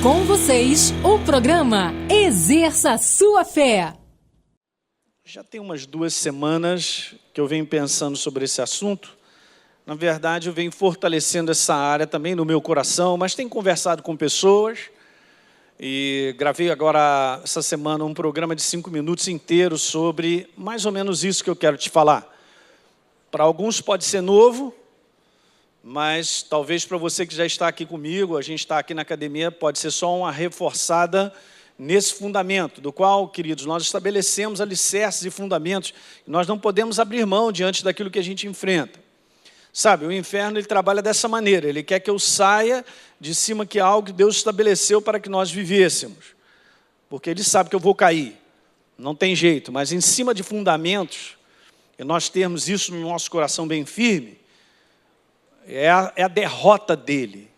Com vocês, o programa Exerça Sua Fé. Já tem umas 2 semanas que eu venho pensando sobre esse assunto. Na verdade, eu venho fortalecendo essa área também no meu coração, mas tenho conversado com pessoas e gravei agora, essa semana, um programa de 5 minutos inteiro sobre mais ou menos isso que eu quero te falar. Para alguns pode ser novo, mas talvez para você que já está aqui comigo, a gente está aqui na academia, pode ser só uma reforçada nesse fundamento, do qual, queridos, nós estabelecemos alicerces e fundamentos, e nós não podemos abrir mão diante daquilo que a gente enfrenta. Sabe, o inferno ele trabalha dessa maneira, ele quer que eu saia de cima que algo que Deus estabeleceu para que nós vivêssemos, porque ele sabe que eu vou cair, não tem jeito, mas em cima de fundamentos, e nós termos isso no nosso coração bem firme, é a derrota dele.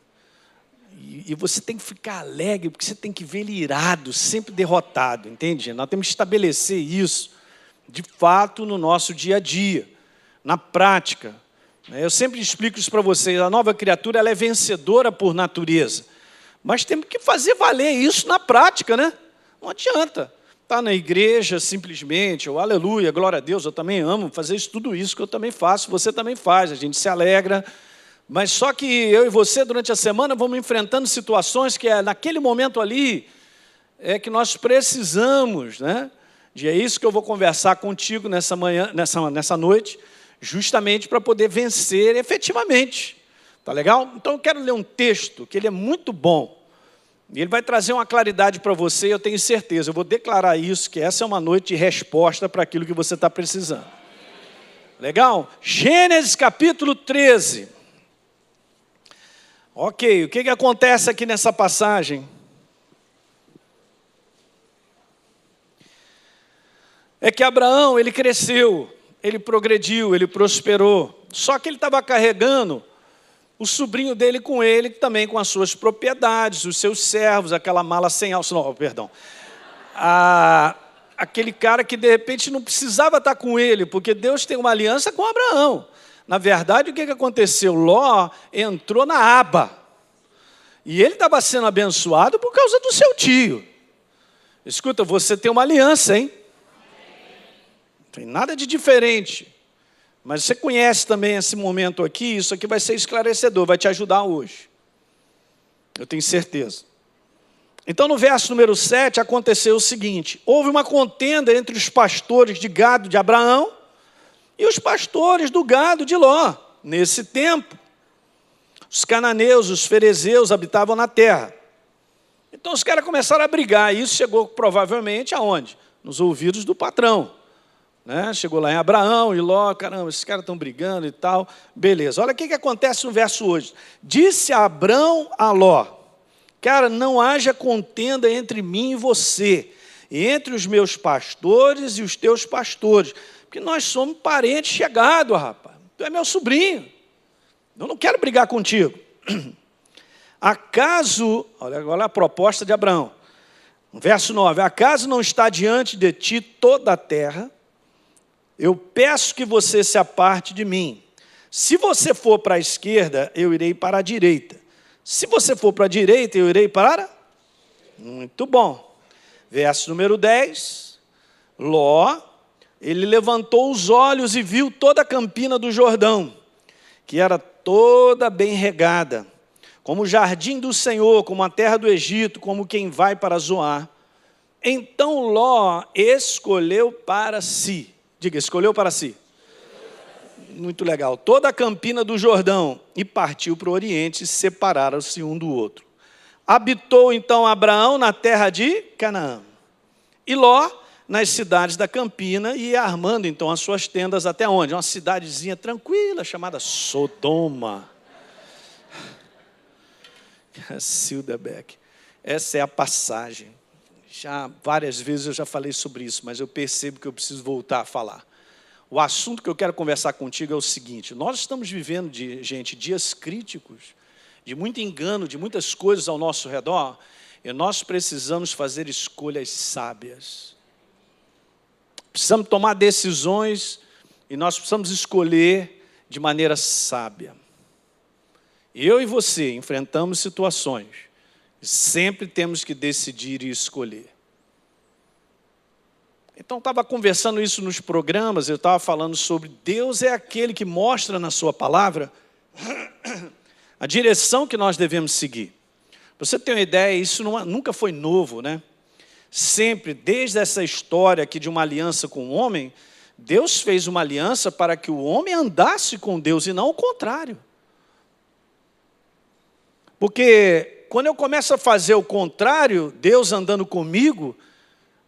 E você tem que ficar alegre, porque você tem que ver ele irado, sempre derrotado, entende? Nós temos que estabelecer isso, de fato, no nosso dia a dia, na prática. Eu sempre explico isso para vocês, a nova criatura ela é vencedora por natureza, mas temos que fazer valer isso na prática, né? Não adianta estar na igreja simplesmente, ou aleluia, glória a Deus, eu também amo fazer tudo isso que eu também faço, você também faz, a gente se alegra. Mas só que eu e você, durante a semana, vamos enfrentando situações que naquele momento ali é que nós precisamos, né? E é isso que eu vou conversar contigo nessa manhã, nessa noite, justamente para poder vencer efetivamente. Tá legal? Então eu quero ler um texto que ele é muito bom. E ele vai trazer uma claridade para você, eu tenho certeza. Eu vou declarar isso, que essa é uma noite de resposta para aquilo que você está precisando. Legal? Gênesis capítulo 13. Ok, o que acontece aqui nessa passagem? É que Abraão, ele cresceu, ele progrediu, ele prosperou. Só que ele estava carregando o sobrinho dele com ele, também com as suas propriedades, os seus servos, aquela mala sem alça, não, perdão. Aquele cara que de repente não precisava estar com ele, porque Deus tem uma aliança com Abraão. Na verdade, o que aconteceu? Ló entrou na aba. E ele estava sendo abençoado por causa do seu tio. Escuta, você tem uma aliança, hein? Não tem nada de diferente. Mas você conhece também esse momento aqui, isso aqui vai ser esclarecedor, vai te ajudar hoje. Eu tenho certeza. Então, no verso número 7, aconteceu o seguinte: houve uma contenda entre os pastores de gado de Abraão e os pastores do gado de Ló. Nesse tempo, os cananeus, os ferezeus habitavam na terra. Então os caras começaram a brigar, e isso chegou provavelmente aonde? Nos ouvidos do patrão. Né? Chegou lá em Abraão e Ló, caramba, esses caras estão brigando e tal. Beleza, olha o que acontece no verso hoje. Disse Abrão a Ló: cara, não haja contenda entre mim e você, e entre os meus pastores e os teus pastores, porque nós somos parentes chegados, rapaz. Tu é meu sobrinho. Eu não quero brigar contigo. Acaso, olha agora a proposta de Abraão. Verso 9. Acaso não está diante de ti toda a terra? Eu peço que você se aparte de mim. Se você for para a esquerda, eu irei para a direita. Se você for para a direita, eu irei para... Muito bom. Verso número 10. Ló, ele levantou os olhos e viu toda a campina do Jordão, que era toda bem regada, como o jardim do Senhor, como a terra do Egito, como quem vai para Zoar. Então Ló escolheu para si, diga, escolheu para si. Muito legal. Toda a campina do Jordão, e partiu para o Oriente, e separaram-se um do outro. Habitou então Abraão na terra de Canaã, e Ló nas cidades da campina, e ia armando então as suas tendas até onde? Uma cidadezinha tranquila, chamada Sodoma. Silderbeck. Essa é a passagem. Já várias vezes eu já falei sobre isso, mas eu percebo que eu preciso voltar a falar. O assunto que eu quero conversar contigo é o seguinte: nós estamos vivendo, dias críticos, de muito engano, de muitas coisas ao nosso redor, e nós precisamos fazer escolhas sábias. Precisamos tomar decisões e nós precisamos escolher de maneira sábia. Eu e você enfrentamos situações Sempre temos que decidir e escolher. Então, estava conversando isso nos programas, eu estava falando sobre Deus é aquele que mostra na sua palavra a direção que nós devemos seguir. Para você ter uma ideia, isso nunca foi novo, né? Sempre, desde essa história aqui de uma aliança com o homem, Deus fez uma aliança para que o homem andasse com Deus e não o contrário. Porque quando eu começo a fazer o contrário, Deus andando comigo,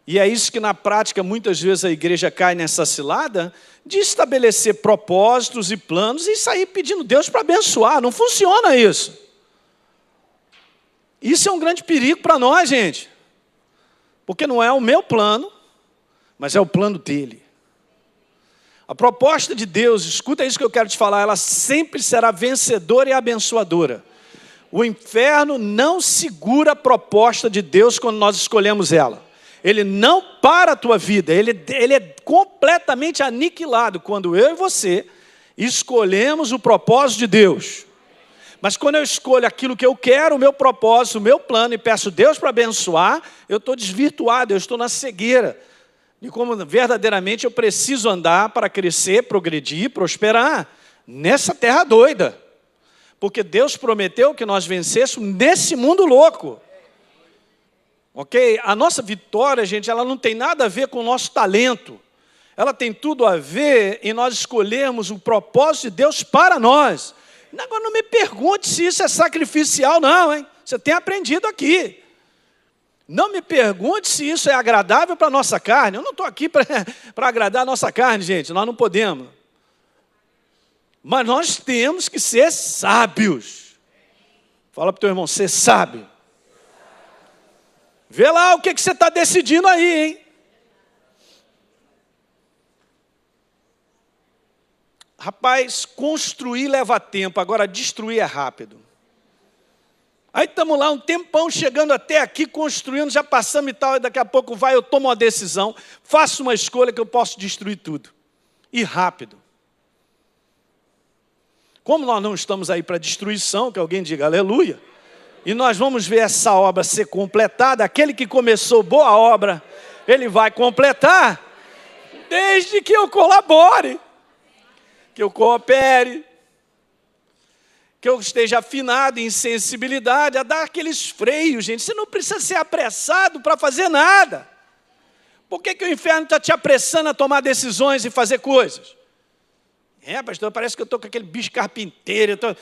e é isso que na prática muitas vezes a igreja cai nessa cilada, de estabelecer propósitos e planos e sair pedindo Deus para abençoar. Não funciona isso. Isso é um grande perigo para nós, gente. Porque não é o meu plano, mas é o plano dele. A proposta de Deus, escuta isso que eu quero te falar, ela sempre será vencedora e abençoadora. O inferno não segura a proposta de Deus quando nós escolhemos ela. Ele não para a tua vida, ele é completamente aniquilado quando eu e você escolhemos o propósito de Deus. Mas quando eu escolho aquilo que eu quero, o meu propósito, o meu plano, e peço Deus para abençoar, eu estou desvirtuado, eu estou na cegueira. E como verdadeiramente eu preciso andar para crescer, progredir, prosperar nessa terra doida. Porque Deus prometeu que nós vencêssemos nesse mundo louco. Ok? A nossa vitória, gente, ela não tem nada a ver com o nosso talento. Ela tem tudo a ver em nós escolhermos o propósito de Deus para nós. Agora não me pergunte se isso é sacrificial, não, hein? Você tem aprendido aqui. Não me pergunte se isso é agradável para a nossa carne. Eu não estou aqui para agradar a nossa carne, gente. Nós não podemos. Mas nós temos que ser sábios. Fala para o teu irmão, ser sábio. Vê lá o que você está decidindo aí, hein? Rapaz, construir leva tempo, agora destruir é rápido. Aí estamos lá um tempão chegando até aqui, construindo, já passamos e tal, e daqui a pouco eu tomo uma decisão, faço uma escolha que eu posso destruir tudo. E rápido. Como nós não estamos aí para destruição, que alguém diga aleluia, e nós vamos ver essa obra ser completada, aquele que começou boa obra, ele vai completar, desde que eu colabore, que eu coopere, que eu esteja afinado em sensibilidade, a dar aqueles freios, gente. Você não precisa ser apressado para fazer nada. Por que o inferno está te apressando a tomar decisões e fazer coisas? Pastor, parece que eu estou com aquele bicho carpinteiro, eu estou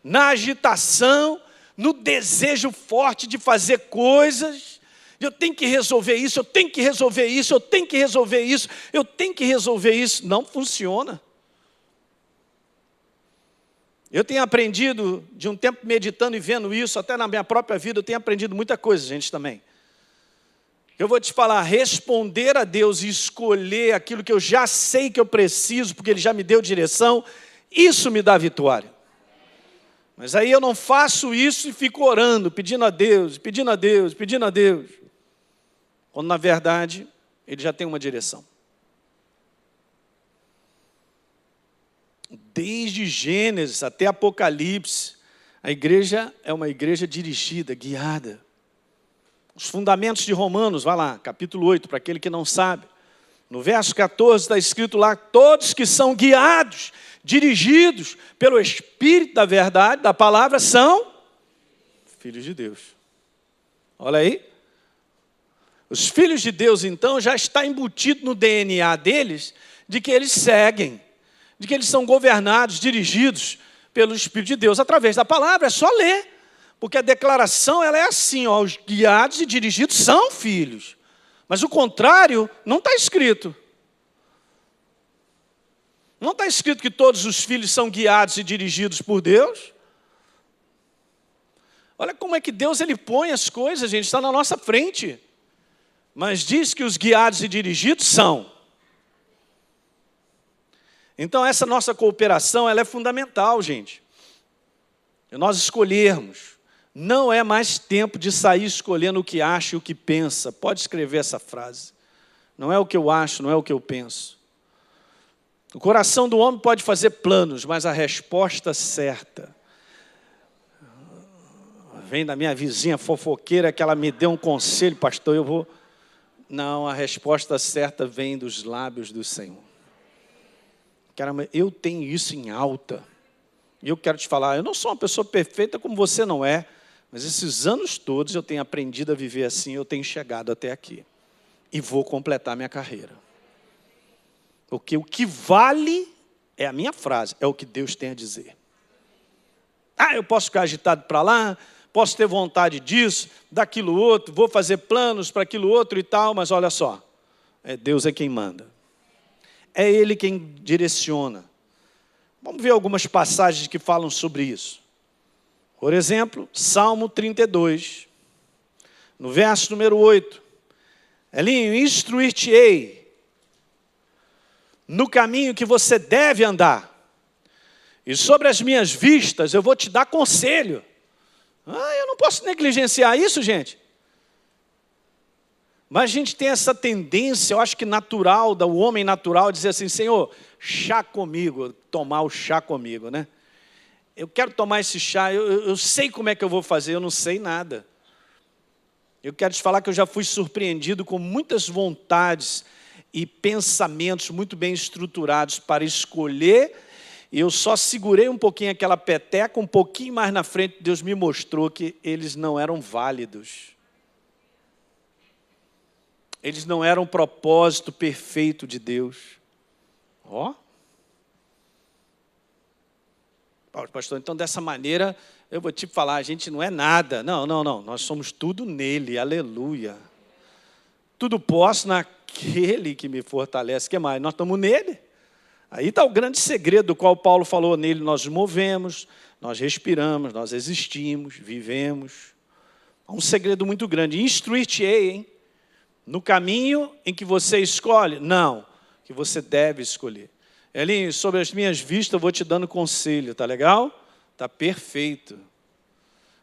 na agitação, no desejo forte de fazer coisas. Eu tenho que resolver isso, eu tenho que resolver isso, eu tenho que resolver isso, eu tenho que resolver isso. Não funciona. Eu tenho aprendido, de um tempo meditando e vendo isso, até na minha própria vida, eu tenho aprendido muita coisa, gente, também. Eu vou te falar, responder a Deus e escolher aquilo que eu já sei que eu preciso, porque Ele já me deu direção, isso me dá vitória. Mas aí eu não faço isso e fico orando, pedindo a Deus, pedindo a Deus, pedindo a Deus. Quando na verdade, Ele já tem uma direção. Desde Gênesis até Apocalipse, a igreja é uma igreja dirigida, guiada. Os fundamentos de Romanos, vai lá, capítulo 8, para aquele que não sabe. No verso 14 está escrito lá, todos que são guiados, dirigidos pelo Espírito da verdade, da palavra, são filhos de Deus. Olha aí. Os filhos de Deus, então, já está embutido no DNA deles, de que eles seguem, de que eles são governados, dirigidos pelo Espírito de Deus, através da palavra, é só ler. Porque a declaração ela é assim, ó, os guiados e dirigidos são filhos. Mas o contrário não está escrito. Não está escrito que todos os filhos são guiados e dirigidos por Deus. Olha como é que Deus ele põe as coisas, gente, está na nossa frente. Mas diz que os guiados e dirigidos são. Então essa nossa cooperação ela é fundamental, gente. E nós escolhermos. Não é mais tempo de sair escolhendo o que acha e o que pensa. Pode escrever essa frase. Não é o que eu acho, não é o que eu penso. O coração do homem pode fazer planos, mas a resposta certa, vem da minha vizinha fofoqueira que ela me deu um conselho, pastor, eu vou... Não, a resposta certa vem dos lábios do Senhor. Caramba, eu tenho isso em alta. E eu quero te falar, eu não sou uma pessoa perfeita como você não é, mas esses anos todos eu tenho aprendido a viver assim, eu tenho chegado até aqui. E vou completar minha carreira. Porque o que vale é a minha frase, é o que Deus tem a dizer. Eu posso ficar agitado para lá, posso ter vontade disso, daquilo outro, vou fazer planos para aquilo outro e tal, mas olha só, Deus é quem manda. É Ele quem direciona. Vamos ver algumas passagens que falam sobre isso. Por exemplo, Salmo 32, no verso número 8. Elinho, instruir-te-ei no caminho que você deve andar. E sobre as minhas vistas eu vou te dar conselho. Eu não posso negligenciar isso, gente. Mas a gente tem essa tendência, eu acho que natural, do homem natural, dizer assim, Senhor, chá comigo, tomar o chá comigo, né? Eu quero tomar esse chá, eu sei como é que eu vou fazer, eu não sei nada. Eu quero te falar que eu já fui surpreendido com muitas vontades e pensamentos muito bem estruturados para escolher, e eu só segurei um pouquinho aquela peteca, um pouquinho mais na frente, Deus me mostrou que eles não eram válidos. Eles não eram o propósito perfeito de Deus. Pastor, então dessa maneira, eu vou te falar, a gente não é nada. Não, nós somos tudo nele, aleluia. Tudo posso naquele que me fortalece. O que mais? Nós estamos nele. Aí está o grande segredo do qual Paulo falou, nele nós nos movemos, nós respiramos, nós existimos, vivemos. Há um segredo muito grande, instruir-te-ei, hein? No caminho em que você escolhe? Não, que você deve escolher. Elinho, sobre as minhas vistas eu vou te dando conselho, tá legal? Tá perfeito.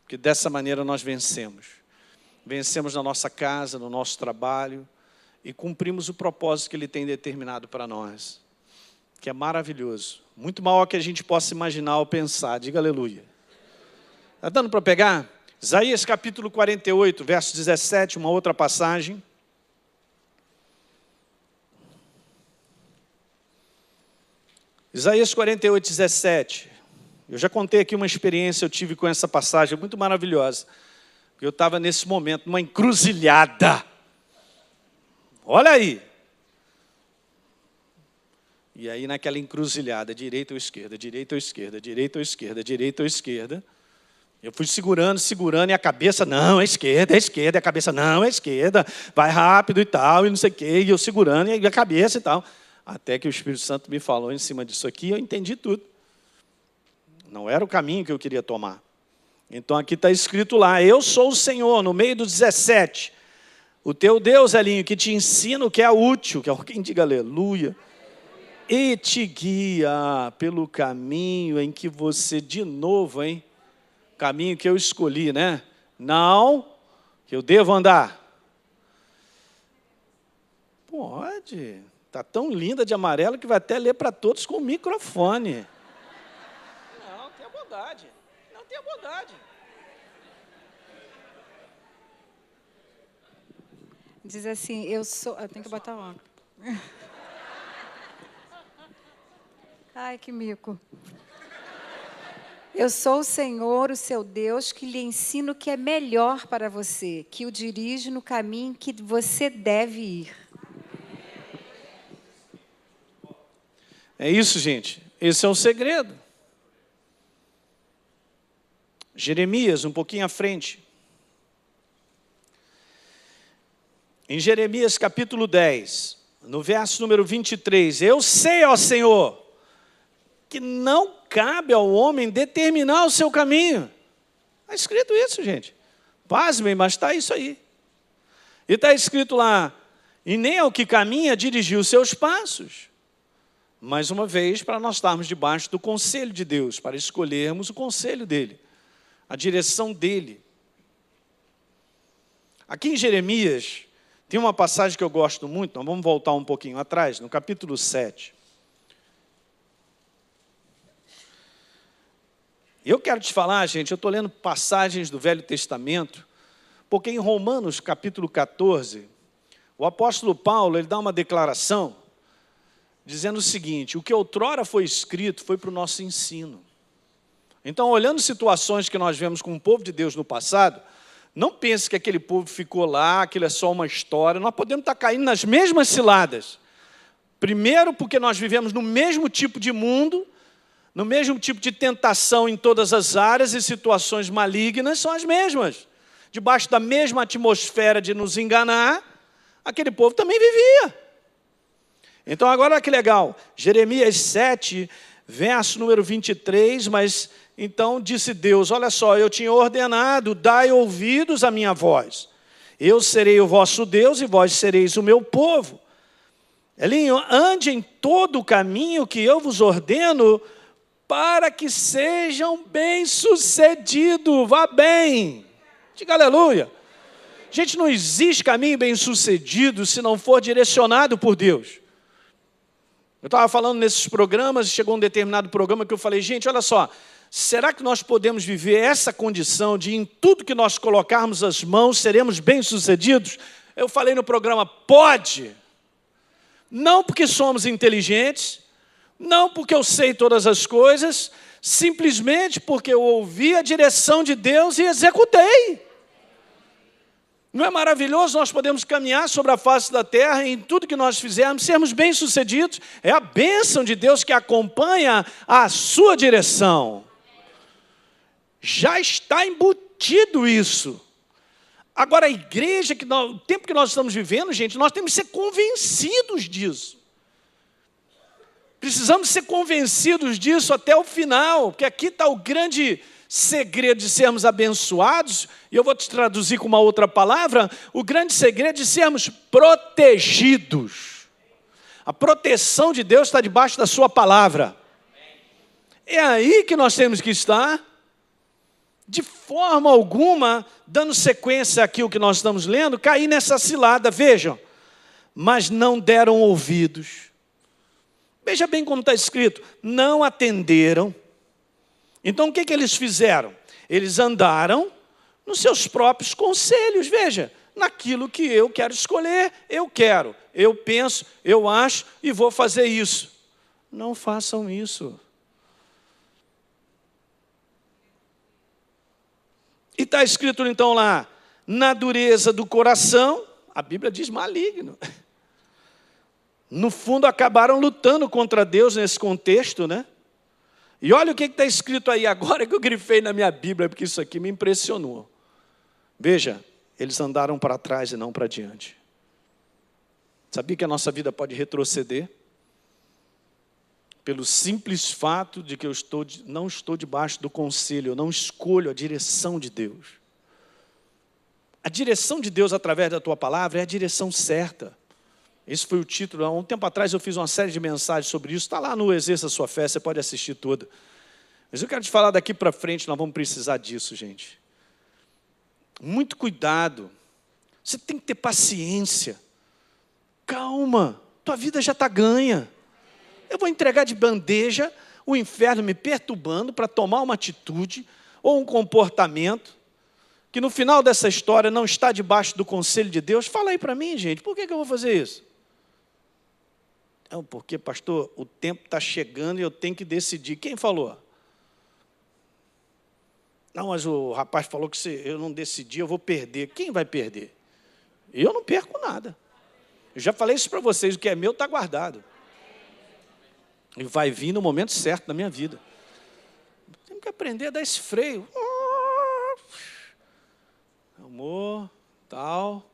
Porque dessa maneira nós vencemos. Vencemos na nossa casa, no nosso trabalho e cumprimos o propósito que Ele tem determinado para nós. Que é maravilhoso. Muito maior que a gente possa imaginar ou pensar. Diga aleluia. Está dando para pegar? Isaías capítulo 48, verso 17, uma outra passagem. Isaías 48, 17. Eu já contei aqui uma experiência que eu tive com essa passagem, muito maravilhosa. Eu estava nesse momento, numa encruzilhada. Olha aí. E aí naquela encruzilhada, direita ou esquerda, direita ou esquerda, direita ou esquerda, direita ou esquerda. Eu fui segurando, e a cabeça, não, é esquerda, e a cabeça, não, é esquerda, vai rápido e tal, e não sei o quê, e eu segurando, e a cabeça e tal. Até que o Espírito Santo me falou em cima disso aqui, eu entendi tudo. Não era o caminho que eu queria tomar. Então aqui está escrito lá, eu sou o Senhor, no meio do 17. O teu Deus, Elinho, que te ensina o que é útil, que é quem diga aleluia. E te guia pelo caminho em que você, de novo, hein? Caminho que eu escolhi, né? Não, que eu devo andar. Pode. Está tão linda de amarelo que vai até ler para todos com o microfone. Não, tenha bondade. Não, tenha bondade. Diz assim, eu tenho que botar óculos. Ai, que mico. Eu sou o Senhor, o seu Deus, que lhe ensino o que é melhor para você, que o dirige no caminho que você deve ir. É isso, gente. Esse é o segredo. Jeremias, um pouquinho à frente. Em Jeremias capítulo 10, no verso número 23. Eu sei, ó Senhor, que não cabe ao homem determinar o seu caminho. Está escrito isso, gente. Pasmem, mas está isso aí. E está escrito lá, e nem ao que caminha dirigir os seus passos. Mais uma vez, para nós estarmos debaixo do conselho de Deus, para escolhermos o conselho dele, a direção dele. Aqui em Jeremias, tem uma passagem que eu gosto muito, nós vamos voltar um pouquinho atrás, no capítulo 7. Eu quero te falar, gente, eu estou lendo passagens do Velho Testamento, porque em Romanos, capítulo 14, o apóstolo Paulo, ele dá uma declaração, dizendo o seguinte: o que outrora foi escrito foi para o nosso ensino. Então, olhando situações que nós vemos com o povo de Deus no passado, não pense que aquele povo ficou lá, aquilo é só uma história. Nós podemos estar caindo nas mesmas ciladas. Primeiro, porque nós vivemos no mesmo tipo de mundo, no mesmo tipo de tentação em todas as áreas, e situações malignas são as mesmas. Debaixo da mesma atmosfera de nos enganar, aquele povo também vivia. Então, agora olha que legal, Jeremias 7, verso número 23, mas então disse Deus: olha só, eu tinha ordenado, dai ouvidos à minha voz. Eu serei o vosso Deus e vós sereis o meu povo. Elinho, ande em todo o caminho que eu vos ordeno, para que sejam bem-sucedidos. Vá bem. Diga aleluia. Gente, não existe caminho bem-sucedido se não for direcionado por Deus. Eu estava falando nesses programas, chegou um determinado programa que eu falei: gente, olha só, será que nós podemos viver essa condição de em tudo que nós colocarmos as mãos, seremos bem-sucedidos? Eu falei no programa: pode. Não porque somos inteligentes, não porque eu sei todas as coisas, simplesmente porque eu ouvi a direção de Deus e executei. Não é maravilhoso nós podemos caminhar sobre a face da terra e em tudo que nós fizermos, sermos bem-sucedidos? É a bênção de Deus que acompanha a sua direção. Já está embutido isso. Agora, a igreja, o tempo que nós estamos vivendo, gente, nós temos que ser convencidos disso. Precisamos ser convencidos disso até o final, porque aqui está o grande segredo de sermos abençoados, e eu vou te traduzir com uma outra palavra: o grande segredo de sermos protegidos. A proteção de Deus está debaixo da sua palavra. É aí que nós temos que estar. De forma alguma, dando sequência àquilo que nós estamos lendo, cair nessa cilada. Vejam, mas não deram ouvidos. Veja bem como está escrito: não atenderam. Então o que eles fizeram? Eles andaram nos seus próprios conselhos. Veja, naquilo que eu quero escolher, eu penso, eu acho e vou fazer isso. Não façam isso. E está escrito então lá: na dureza do coração, a Bíblia diz maligno. No fundo, acabaram lutando contra Deus nesse contexto, né? E olha o que está escrito aí agora, que eu grifei na minha Bíblia, porque isso aqui me impressionou. Veja, eles andaram para trás e não para diante. Sabia que a nossa vida pode retroceder? Pelo simples fato de que não estou debaixo do conselho, eu não escolho a direção de Deus. A direção de Deus através da tua palavra é a direção certa. Esse foi o título. Há um tempo atrás eu fiz uma série de mensagens sobre isso. Está lá no Exerça a Sua Fé, você pode assistir toda. Mas eu quero te falar daqui para frente, nós vamos precisar disso, gente. Muito cuidado. Você tem que ter paciência. Calma, tua vida já está ganha. Eu vou entregar de bandeja o inferno me perturbando para tomar uma atitude ou um comportamento que no final dessa história não está debaixo do conselho de Deus. Fala aí para mim, gente, por que eu vou fazer isso? Não, porque, pastor, o tempo está chegando e eu tenho que decidir. Quem falou? Não, mas o rapaz falou que se eu não decidir, eu vou perder. Quem vai perder? Eu não perco nada. Eu já falei isso para vocês, o que é meu está guardado. E vai vir no momento certo da minha vida. Temos que aprender a dar esse freio. Amor, tal.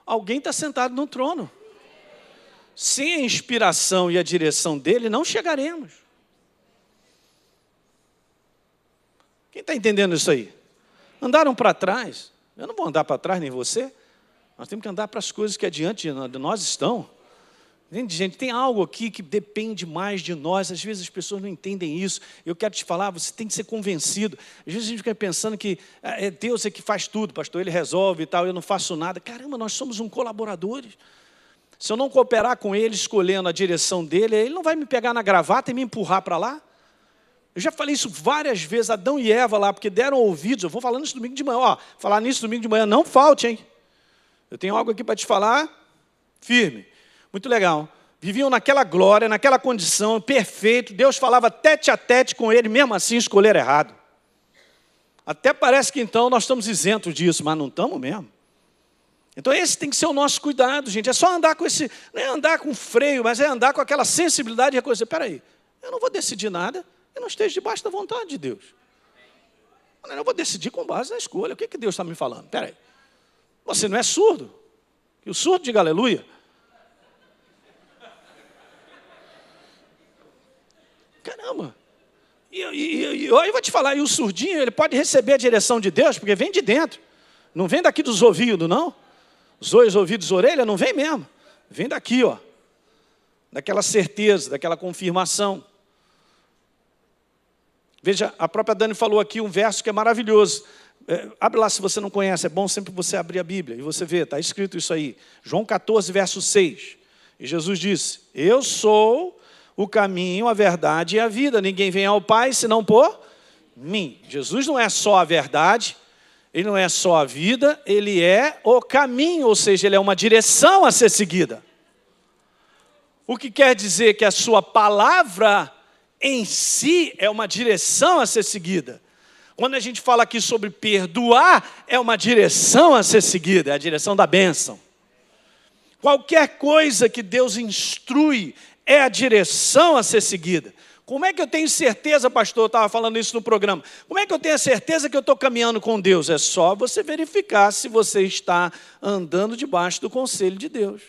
Alguém está sentado no trono. Sem a inspiração e a direção dele, não chegaremos. Quem está entendendo isso aí? Andaram para trás. Eu não vou andar para trás, nem você. Nós temos que andar para as coisas que adiante de nós estão. Gente, tem algo aqui que depende mais de nós. Às vezes as pessoas não entendem isso. Eu quero te falar, você tem que ser convencido. Às vezes a gente fica pensando que Deus é que faz tudo, pastor, Ele resolve e tal, eu não faço nada. Caramba, nós somos colaboradores. Se eu não cooperar com Ele, escolhendo a direção dele, Ele não vai me pegar na gravata e me empurrar para lá. Eu já falei isso várias vezes, Adão e Eva lá, porque deram ouvidos. Eu vou falando isso domingo de manhã. Ó, falar nisso domingo de manhã, não falte, hein? Eu tenho algo aqui para te falar, firme. Muito legal. Viviam naquela glória, naquela condição, perfeito. Deus falava tete a tete com ele, mesmo assim escolheram errado. Até parece que então nós estamos isentos disso, mas não estamos mesmo. Então esse tem que ser o nosso cuidado, gente. É só andar com esse, não é andar com freio, mas é andar com aquela sensibilidade de reconhecer, peraí, eu não vou decidir nada, eu não esteja debaixo da vontade de Deus. Eu não vou decidir com base na escolha. O que Deus está me falando? Peraí, você não é surdo? E o surdo diga aleluia. Caramba. E eu vou te falar, e o surdinho, ele pode receber a direção de Deus, porque vem de dentro. Não vem daqui dos ouvidos, não. Os olhos, ouvidos, orelha, não vem mesmo. Vem daqui, ó. Daquela certeza, daquela confirmação. Veja, a própria Dani falou aqui um verso que é maravilhoso. Abre lá se você não conhece, é bom sempre você abrir a Bíblia e você vê, está escrito isso aí. João 14, verso 6. E Jesus disse, eu sou o caminho, a verdade e a vida. Ninguém vem ao Pai senão por mim. Jesus não é só a verdade, ele não é só a vida, ele é o caminho, ou seja, ele é uma direção a ser seguida. O que quer dizer que a sua palavra em si é uma direção a ser seguida. Quando a gente fala aqui sobre perdoar, é uma direção a ser seguida, é a direção da bênção. Qualquer coisa que Deus instrui é a direção a ser seguida. Como é que eu tenho certeza, pastor, eu estava falando isso no programa, como é que eu tenho a certeza que eu estou caminhando com Deus? É só você verificar se você está andando debaixo do conselho de Deus.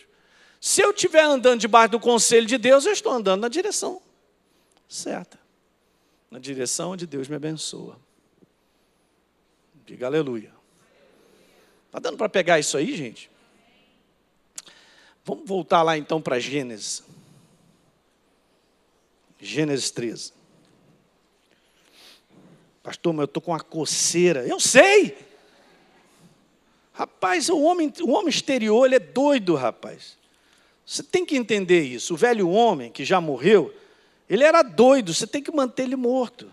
Se eu estiver andando debaixo do conselho de Deus, eu estou andando na direção certa. Na direção onde Deus me abençoa. Diga aleluia. Está dando para pegar isso aí, gente? Vamos voltar lá então para Gênesis. Gênesis 13. Pastor, mas eu estou com uma coceira. Eu sei! Rapaz, o homem exterior, ele é doido, rapaz. Você tem que entender isso. O velho homem que já morreu, ele era doido, você tem que manter ele morto.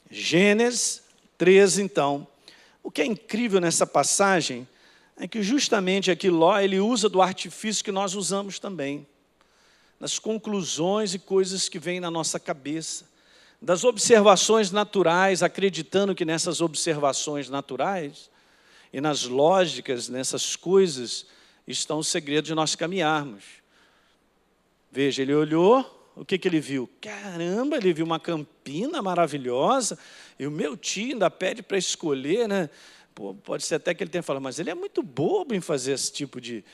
Gênesis 13, então. O que é incrível nessa passagem é que justamente aqui Ló, ele usa do artifício que nós usamos também. Nas conclusões e coisas que vêm na nossa cabeça. Das observações naturais, acreditando que nessas observações naturais e nas lógicas, nessas coisas, estão os segredos de nós caminharmos. Veja, ele olhou, o que ele viu? Caramba, ele viu uma campina maravilhosa, e o meu tio ainda pede para escolher, né? Pô, pode ser até que ele tenha falado, mas ele é muito bobo em fazer esse tipo de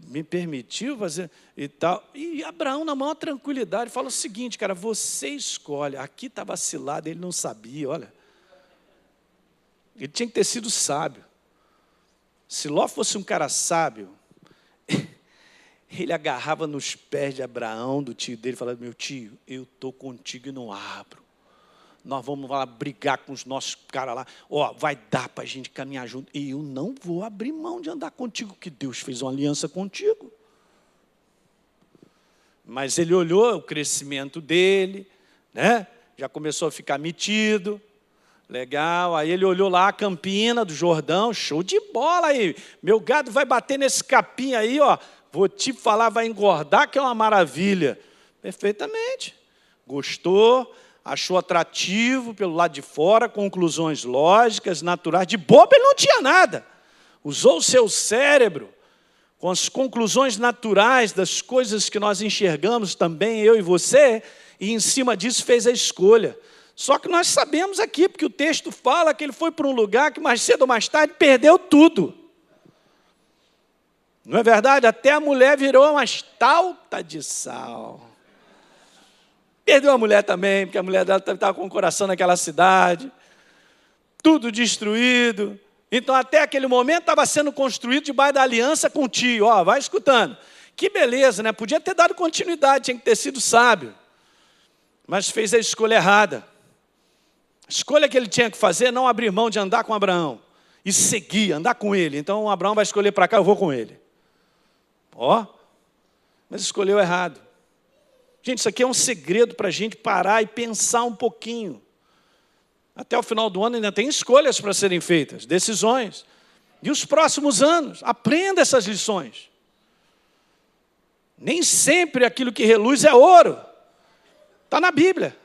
me permitiu fazer e tal. E Abraão, na maior tranquilidade, fala o seguinte, cara, você escolhe. Aqui está vacilado, ele não sabia, olha. Ele tinha que ter sido sábio. Se Ló fosse um cara sábio, ele agarrava nos pés de Abraão, do tio dele, e falava, meu tio, eu estou contigo e não abro. Nós vamos lá brigar com os nossos caras lá. Ó, vai dar para a gente caminhar junto. E eu não vou abrir mão de andar contigo, que Deus fez uma aliança contigo. Mas ele olhou o crescimento dele, né? Já começou a ficar metido. Legal, aí ele olhou lá a campina do Jordão, show de bola aí. Meu gado vai bater nesse capim aí, ó. Vou te falar, vai engordar, que é uma maravilha. Perfeitamente. Gostou, achou atrativo pelo lado de fora, conclusões lógicas, naturais. De bobo ele não tinha nada. Usou o seu cérebro com as conclusões naturais das coisas que nós enxergamos também, eu e você, e em cima disso fez a escolha. Só que nós sabemos aqui, porque o texto fala que ele foi para um lugar que mais cedo ou mais tarde perdeu tudo. Não é verdade? Até a mulher virou uma estalta de sal. Perdeu a mulher também, porque a mulher dela estava com o coração naquela cidade. Tudo destruído. Então, até aquele momento, estava sendo construído debaixo da aliança com o tio. Ó, vai escutando. Que beleza, né? Podia ter dado continuidade, tinha que ter sido sábio. Mas fez a escolha errada. A escolha que ele tinha que fazer é não abrir mão de andar com Abraão. E seguir, andar com ele. Então, Abraão vai escolher para cá, eu vou com ele. Ó, mas escolheu errado. Gente, isso aqui é um segredo para a gente parar e pensar um pouquinho. Até o final do ano ainda tem escolhas para serem feitas, decisões. E os próximos anos, aprenda essas lições. Nem sempre aquilo que reluz é ouro. Está na Bíblia.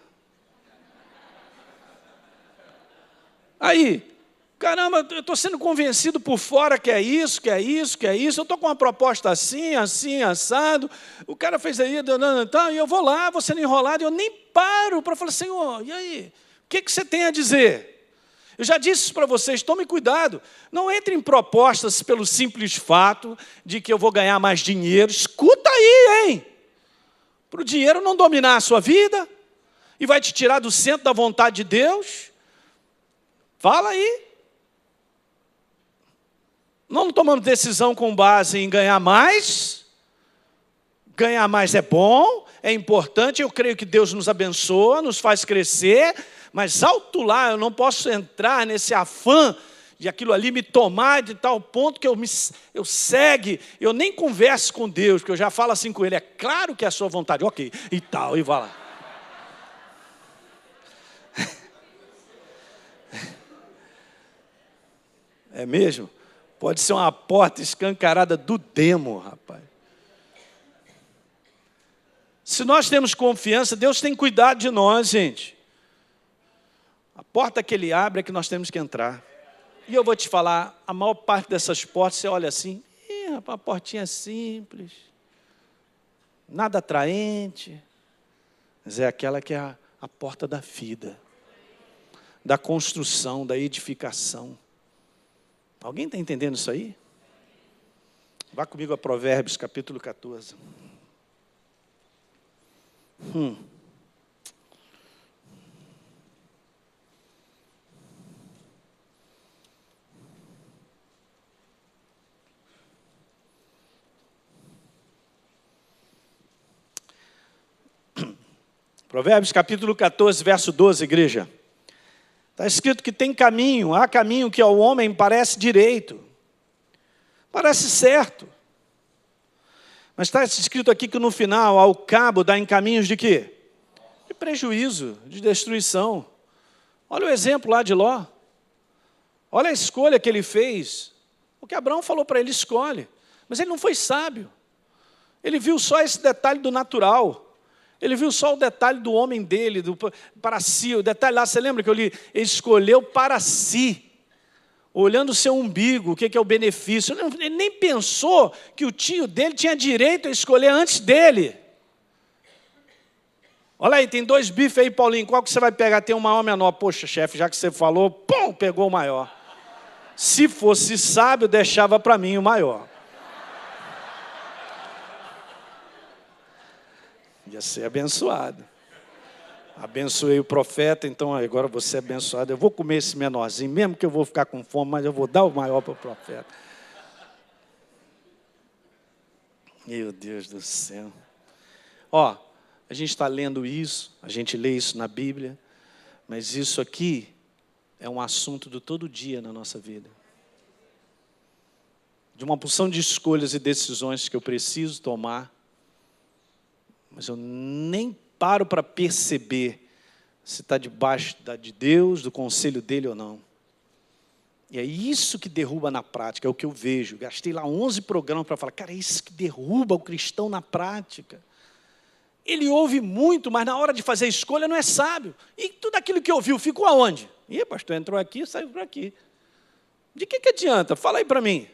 Aí, caramba, eu estou sendo convencido por fora que é isso, que é isso, que é isso. Eu estou com uma proposta assim, assim, assado. O cara fez aí, e eu vou lá, vou sendo enrolado, e eu nem paro para falar, Senhor, e aí? O que você tem a dizer? Eu já disse isso para vocês, tome cuidado. Não entre em propostas pelo simples fato de que eu vou ganhar mais dinheiro. Escuta aí, hein? Para o dinheiro não dominar a sua vida e vai te tirar do centro da vontade de Deus. Fala aí. Não tomamos decisão com base em ganhar mais. Ganhar mais é bom, é importante. Eu creio que Deus nos abençoa, nos faz crescer. Mas alto lá, eu não posso entrar nesse afã de aquilo ali me tomar de tal ponto que eu segue, eu nem converso com Deus, porque eu já falo assim com Ele, é claro que é a sua vontade, ok, e tal, e vai lá. É mesmo? Pode ser uma porta escancarada do demo, rapaz. Se nós temos confiança, Deus tem cuidado de nós, gente. A porta que Ele abre é que nós temos que entrar. E eu vou te falar, a maior parte dessas portas, você olha assim, rapaz, a portinha simples, nada atraente, mas é aquela que é a porta da vida, da construção, da edificação. Alguém está entendendo isso aí? Vá comigo a Provérbios, capítulo 14. Provérbios capítulo 14, verso 12, igreja. Está escrito que tem caminho, há caminho que ao homem parece direito, parece certo. Mas está escrito aqui que no final, ao cabo, dá em caminhos de quê? De prejuízo, de destruição. Olha o exemplo lá de Ló. Olha a escolha que ele fez. O que Abraão falou para ele, escolhe. Mas ele não foi sábio. Ele viu só esse detalhe do natural. Ele viu só o detalhe do homem dele, para si. O detalhe lá, você lembra que eu li? Ele escolheu para si, olhando o seu umbigo, o que é o benefício. Ele nem pensou que o tio dele tinha direito a escolher antes dele. Olha aí, tem 2 bifes aí, Paulinho. Qual que você vai pegar? Tem um maior ou menor? Poxa, chefe, já que você falou, pum, pegou o maior. Se fosse sábio, deixava para mim o maior. Ia ser abençoado. Abençoei o profeta, então agora você é abençoado. Eu vou comer esse menorzinho, mesmo que eu vou ficar com fome, mas eu vou dar o maior para o profeta. Meu Deus do céu. Ó, a gente está lendo isso, a gente lê isso na Bíblia, mas isso aqui é um assunto do todo dia na nossa vida. De uma porção de escolhas e decisões que eu preciso tomar, mas eu nem paro para perceber se está debaixo de Deus, do conselho dele ou não. E é isso que derruba na prática, é o que eu vejo. Gastei lá 11 programas para falar, cara, é isso que derruba o cristão na prática. Ele ouve muito, mas na hora de fazer a escolha não é sábio. E tudo aquilo que ouviu ficou aonde? Ih, pastor, entrou aqui, saiu por aqui. De que adianta? Fala aí para mim.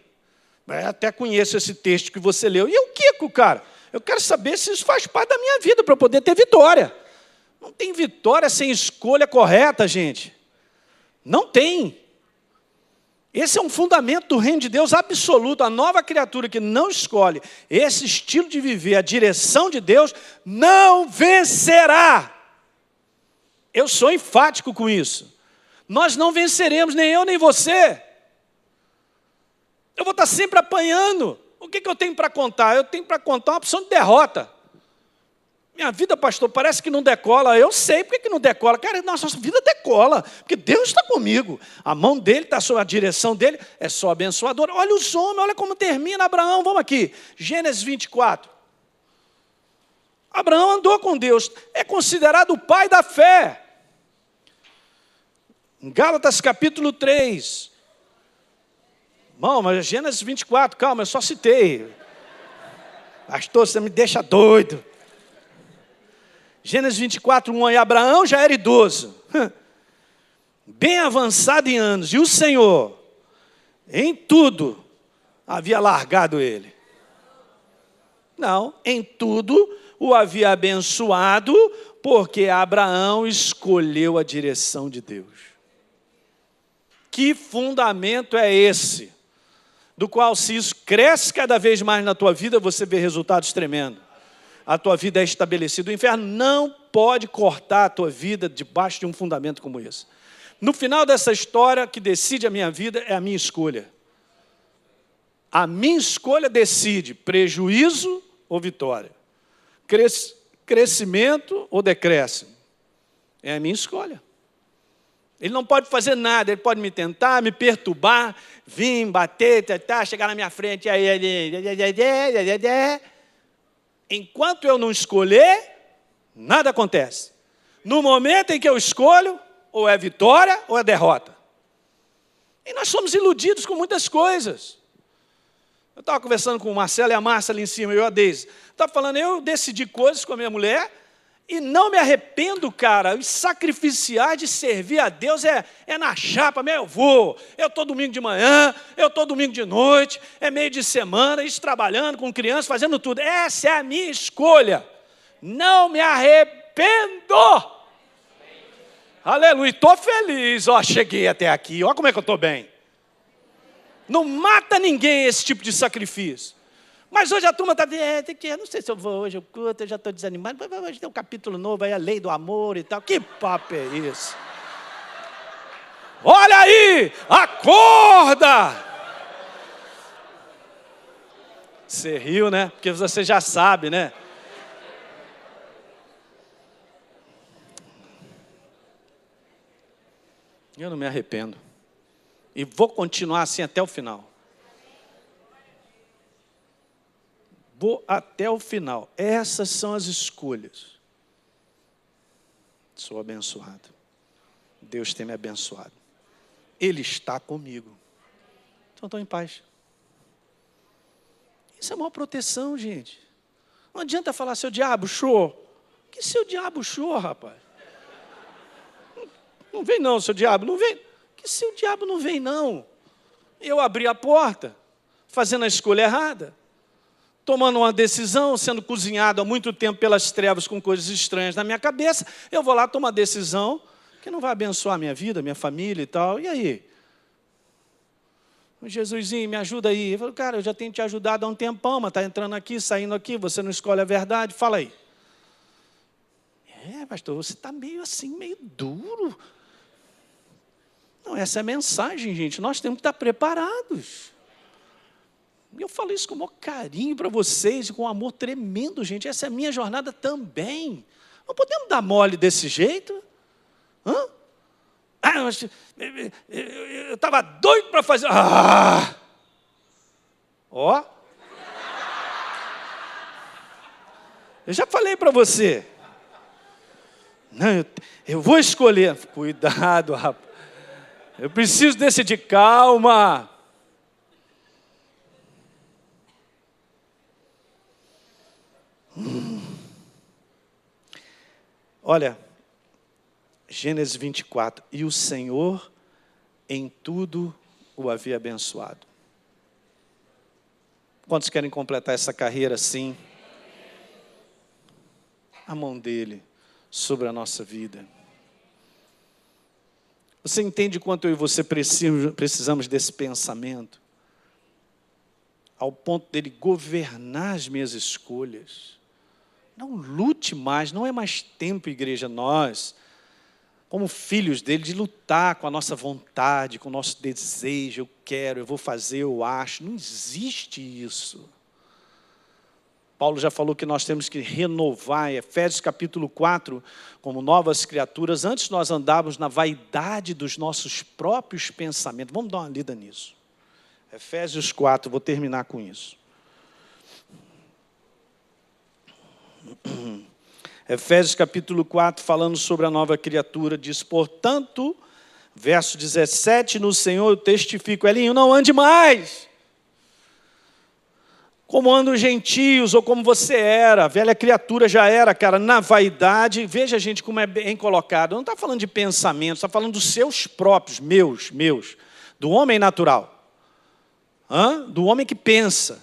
Eu até conheço esse texto que você leu. E o que, cara? Eu quero saber se isso faz parte da minha vida, para eu poder ter vitória. Não tem vitória sem escolha correta, gente. Não tem. Esse é um fundamento do reino de Deus absoluto. A nova criatura que não escolhe esse estilo de viver, a direção de Deus, não vencerá. Eu sou enfático com isso. Nós não venceremos, nem eu, nem você. Eu vou estar sempre apanhando. O que eu tenho para contar? Eu tenho para contar uma opção de derrota. Minha vida, pastor, parece que não decola. Eu sei porque que não decola. Cara, nossa vida decola, porque Deus está comigo. A mão dele está sob a direção dele, é só abençoadora. Olha os homens, olha como termina Abraão. Vamos aqui, Gênesis 24. Abraão andou com Deus, é considerado o pai da fé. Em Gálatas capítulo 3. Bom, mas Gênesis 24, calma, eu só citei. Pastor, você me deixa doido. Gênesis 24, 1, e Abraão já era idoso, bem avançado em anos, e o Senhor, em tudo, havia largado ele. Não, em tudo o havia abençoado, porque Abraão escolheu a direção de Deus. Que fundamento é esse? Do qual, se isso cresce cada vez mais na tua vida, você vê resultados tremendos. A tua vida é estabelecida. O inferno não pode cortar a tua vida debaixo de um fundamento como esse. No final dessa história, que decide a minha vida é a minha escolha. A minha escolha decide prejuízo ou vitória. Crescimento ou decréscimo. É a minha escolha. Ele não pode fazer nada, ele pode me tentar, me perturbar, vir, bater, tentar, chegar na minha frente. Enquanto eu não escolher, nada acontece. No momento em que eu escolho, ou é vitória ou é derrota. E nós somos iludidos com muitas coisas. Eu estava conversando com o Marcelo e a Márcia ali em cima, eu e a Deise. Estava falando, eu decidi coisas com a minha mulher e não me arrependo, cara. Os sacrificiais de servir a Deus é na chapa, eu vou. Eu estou domingo de manhã, eu estou domingo de noite, é meio de semana, isso trabalhando com crianças, fazendo tudo. Essa é a minha escolha. Não me arrependo. Aleluia, estou feliz. Ó, cheguei até aqui, olha como é que eu estou bem. Não mata ninguém esse tipo de sacrifício. Mas hoje a turma está dizendo, não sei se eu vou hoje, eu já estou desanimado, hoje tem um capítulo novo aí, a lei do amor e tal. Que papo é isso? Olha aí, acorda! Você riu, né? Porque você já sabe, né? Eu não me arrependo. E vou continuar assim até o final. Vou até o final. Essas são as escolhas. Sou abençoado. Deus tem me abençoado. Ele está comigo. Então estou em paz. Isso é uma proteção, gente. Não adianta falar, seu diabo, show. Que seu diabo, show, rapaz? Não vem não, seu diabo, não vem. Que seu diabo não vem não. Eu abri a porta, fazendo a escolha errada. Tomando uma decisão, sendo cozinhado há muito tempo pelas trevas com coisas estranhas na minha cabeça, eu vou lá tomar uma decisão que não vai abençoar a minha vida, minha família e tal. E aí? Jesusinho, me ajuda aí. Eu falo, cara, eu já tenho te ajudado há um tempão, mas está entrando aqui, saindo aqui, você não escolhe a verdade, fala aí. Pastor, você está meio assim, meio duro. Não, essa é a mensagem, gente. Nós temos que estar preparados. Eu falo isso com o maior carinho para vocês, com um amor tremendo, gente. Essa é a minha jornada também. Não podemos dar mole desse jeito. Hã? Mas eu estava doido para fazer... Ó. Eu já falei para você. Não, eu vou escolher. Cuidado, rapaz. Eu preciso decidir. Calma. Olha, Gênesis 24. E o Senhor em tudo o havia abençoado. Quantos querem completar essa carreira assim? A mão dele sobre a nossa vida. Você entende quanto eu e você precisamos desse pensamento? Ao ponto dele governar as minhas escolhas. Não lute mais, não é mais tempo, igreja, nós, como filhos dele, de lutar com a nossa vontade, com o nosso desejo, eu quero, eu vou fazer, eu acho. Não existe isso. Paulo já falou que nós temos que renovar, em Efésios capítulo 4, como novas criaturas, antes nós andarmos na vaidade dos nossos próprios pensamentos. Vamos dar uma lida nisso. Efésios 4, vou terminar com isso. Efésios capítulo 4, falando sobre a nova criatura, diz: portanto, verso 17, no Senhor eu testifico, Elinho, não ande mais como andam os gentios, ou como você era, a velha criatura já era, cara, na vaidade. Veja, gente, como é bem colocado. Não está falando de pensamentos, está falando dos seus próprios, meus, do homem natural. Do homem que pensa,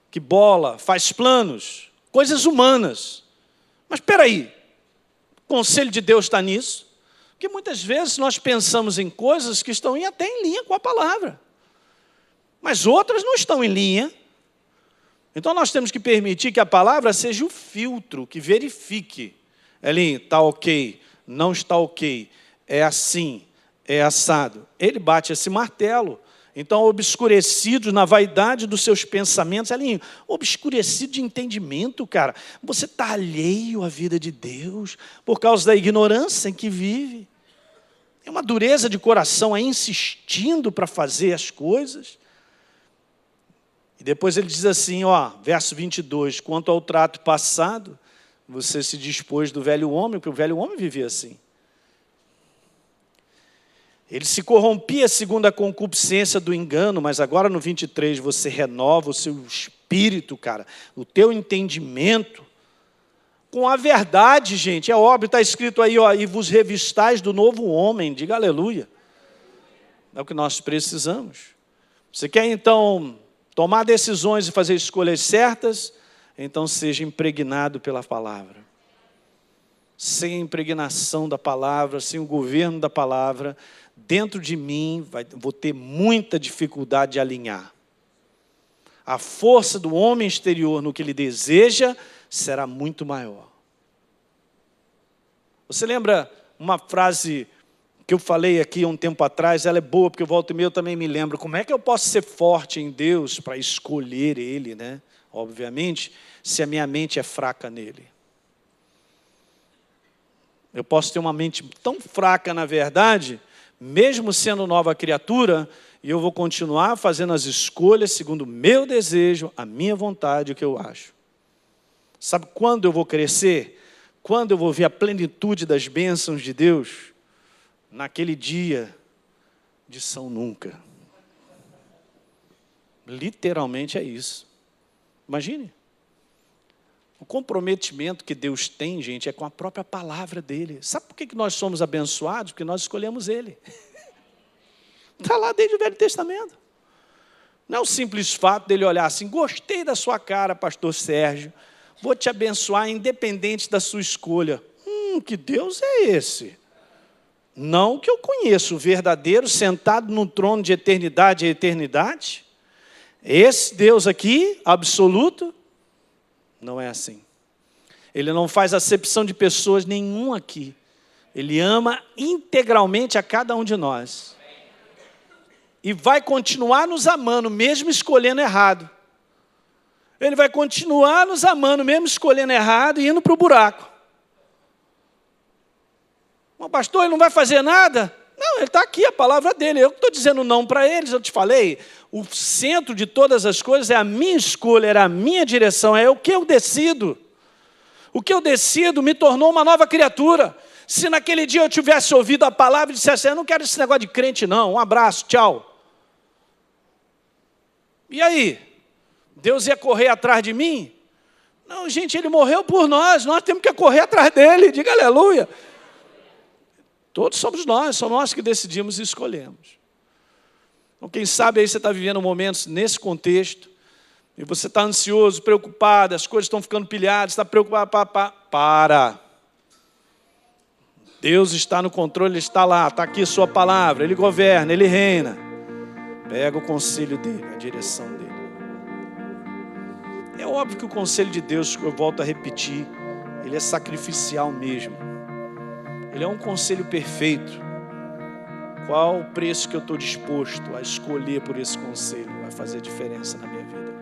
que bola, faz planos, coisas humanas. Mas espera aí, o conselho de Deus está nisso? Porque muitas vezes nós pensamos em coisas que estão até em linha com a palavra, mas outras não estão em linha. Então nós temos que permitir que a palavra seja o filtro que verifique. Elinho, está ok, não está ok, é assim, é assado. Ele bate esse martelo. Então, obscurecidos na vaidade dos seus pensamentos. Elinho, obscurecido de entendimento, cara. Você está alheio à vida de Deus por causa da ignorância em que vive. É uma dureza de coração aí insistindo para fazer as coisas. E depois ele diz assim, verso 22, quanto ao trato passado, você se dispôs do velho homem, porque o velho homem vivia assim. Ele se corrompia segundo a concupiscência do engano, mas agora no 23 você renova o seu espírito, cara, o teu entendimento, com a verdade, gente. É óbvio, está escrito aí, e vos revistais do novo homem, diga aleluia. É o que nós precisamos. Você quer então tomar decisões e fazer escolhas certas, então seja impregnado pela palavra. Sem a impregnação da palavra, sem o governo da palavra, dentro de mim vou ter muita dificuldade de alinhar. A força do homem exterior no que ele deseja será muito maior. Você lembra uma frase que eu falei aqui há um tempo atrás? Ela é boa, porque eu volto e meia eu também me lembro. Como é que eu posso ser forte em Deus para escolher Ele, né? Obviamente, se a minha mente é fraca nele. Eu posso ter uma mente tão fraca, na verdade, mesmo sendo nova criatura, e eu vou continuar fazendo as escolhas segundo o meu desejo, a minha vontade, o que eu acho. Sabe quando eu vou crescer? Quando eu vou ver a plenitude das bênçãos de Deus? Naquele dia de São Nunca. Literalmente é isso. Imagine. O comprometimento que Deus tem, gente, é com a própria palavra dele. Sabe por que nós somos abençoados? Porque nós escolhemos ele. Está lá desde o Velho Testamento. Não é o simples fato dele olhar assim, gostei da sua cara, pastor Sérgio, vou te abençoar independente da sua escolha. Que Deus é esse? Não que eu conheço, o verdadeiro, sentado no trono de eternidade a eternidade. Esse Deus aqui, absoluto, não é assim. Ele não faz acepção de pessoas nenhum aqui. Ele ama integralmente a cada um de nós. E vai continuar nos amando, mesmo escolhendo errado. Ele vai continuar nos amando, mesmo escolhendo errado e indo para o buraco. Mas pastor, ele não vai fazer nada? Não, ele está aqui, a palavra dele. Eu estou dizendo não para eles, eu te falei. O centro de todas as coisas é a minha escolha, era a minha direção, é o que eu decido. O que eu decido me tornou uma nova criatura. Se naquele dia eu tivesse ouvido a palavra e dissesse, eu não quero esse negócio de crente não, um abraço, tchau. E aí? Deus ia correr atrás de mim? Não, gente, ele morreu por nós temos que correr atrás dele, diga aleluia. Todos somos nós que decidimos e escolhemos. Então, quem sabe aí você está vivendo momentos nesse contexto, e você está ansioso, preocupado, as coisas estão ficando pilhadas, está preocupado, para. Deus está no controle, Ele está lá, está aqui a sua palavra, Ele governa, Ele reina. Pega o conselho dEle, a direção dEle. É óbvio que o conselho de Deus, eu volto a repetir, ele é sacrificial mesmo. Ele é um conselho perfeito. Qual o preço que eu estou disposto a escolher por esse conselho? Vai fazer diferença na minha vida.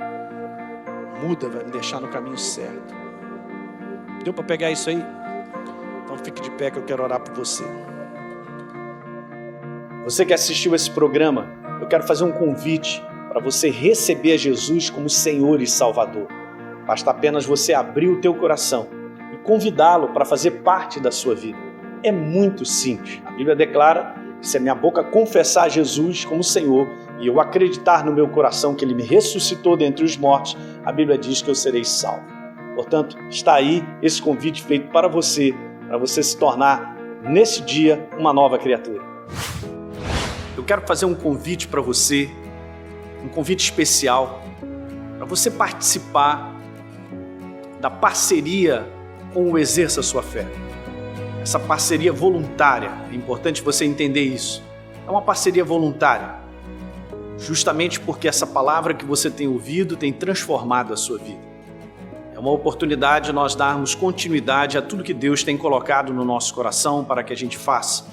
Muda, vai me deixar no caminho certo. Deu para pegar isso aí? Então fique de pé que eu quero orar por você. Você que assistiu esse programa, eu quero fazer um convite para você receber Jesus como Senhor e Salvador. Basta apenas você abrir o teu coração e convidá-lo para fazer parte da sua vida. É muito simples. A Bíblia declara que se a minha boca confessar Jesus como Senhor e eu acreditar no meu coração que Ele me ressuscitou dentre os mortos, a Bíblia diz que eu serei salvo. Portanto, está aí esse convite feito para você se tornar, nesse dia, uma nova criatura. Eu quero fazer um convite para você, um convite especial, para você participar da parceria com o Exerça Sua Fé. Essa parceria voluntária, é importante você entender isso. É uma parceria voluntária, justamente porque essa palavra que você tem ouvido tem transformado a sua vida. É uma oportunidade de nós darmos continuidade a tudo que Deus tem colocado no nosso coração para que a gente faça.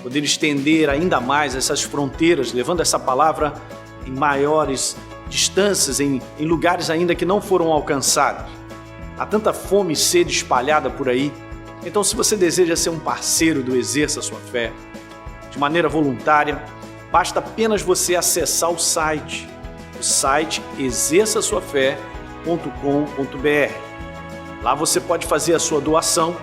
Poder estender ainda mais essas fronteiras, levando essa palavra em maiores distâncias, em lugares ainda que não foram alcançados. Há tanta fome e sede espalhada por aí. Então, se você deseja ser um parceiro do Exerça Sua Fé, de maneira voluntária, basta apenas você acessar o site exerçasuafé.com.br. Lá você pode fazer a sua doação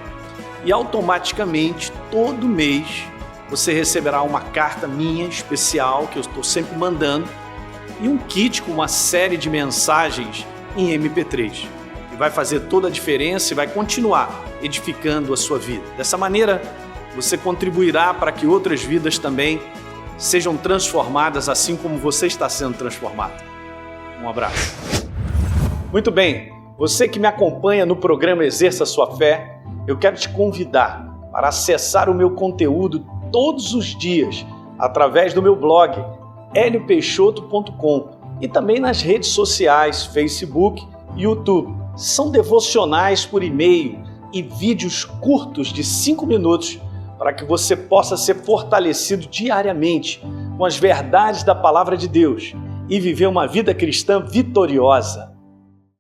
e automaticamente, todo mês, você receberá uma carta minha especial, que eu estou sempre mandando, e um kit com uma série de mensagens em MP3. E vai fazer toda a diferença e vai continuar edificando a sua vida. Dessa maneira, você contribuirá para que outras vidas também sejam transformadas assim como você está sendo transformado. Um abraço. Muito bem, você que me acompanha no programa Exerça Sua Fé, eu quero te convidar para acessar o meu conteúdo todos os dias através do meu blog heliopeixoto.com e também nas redes sociais, Facebook e YouTube. São devocionais por e-mail e vídeos curtos de 5 minutos para que você possa ser fortalecido diariamente com as verdades da Palavra de Deus e viver uma vida cristã vitoriosa.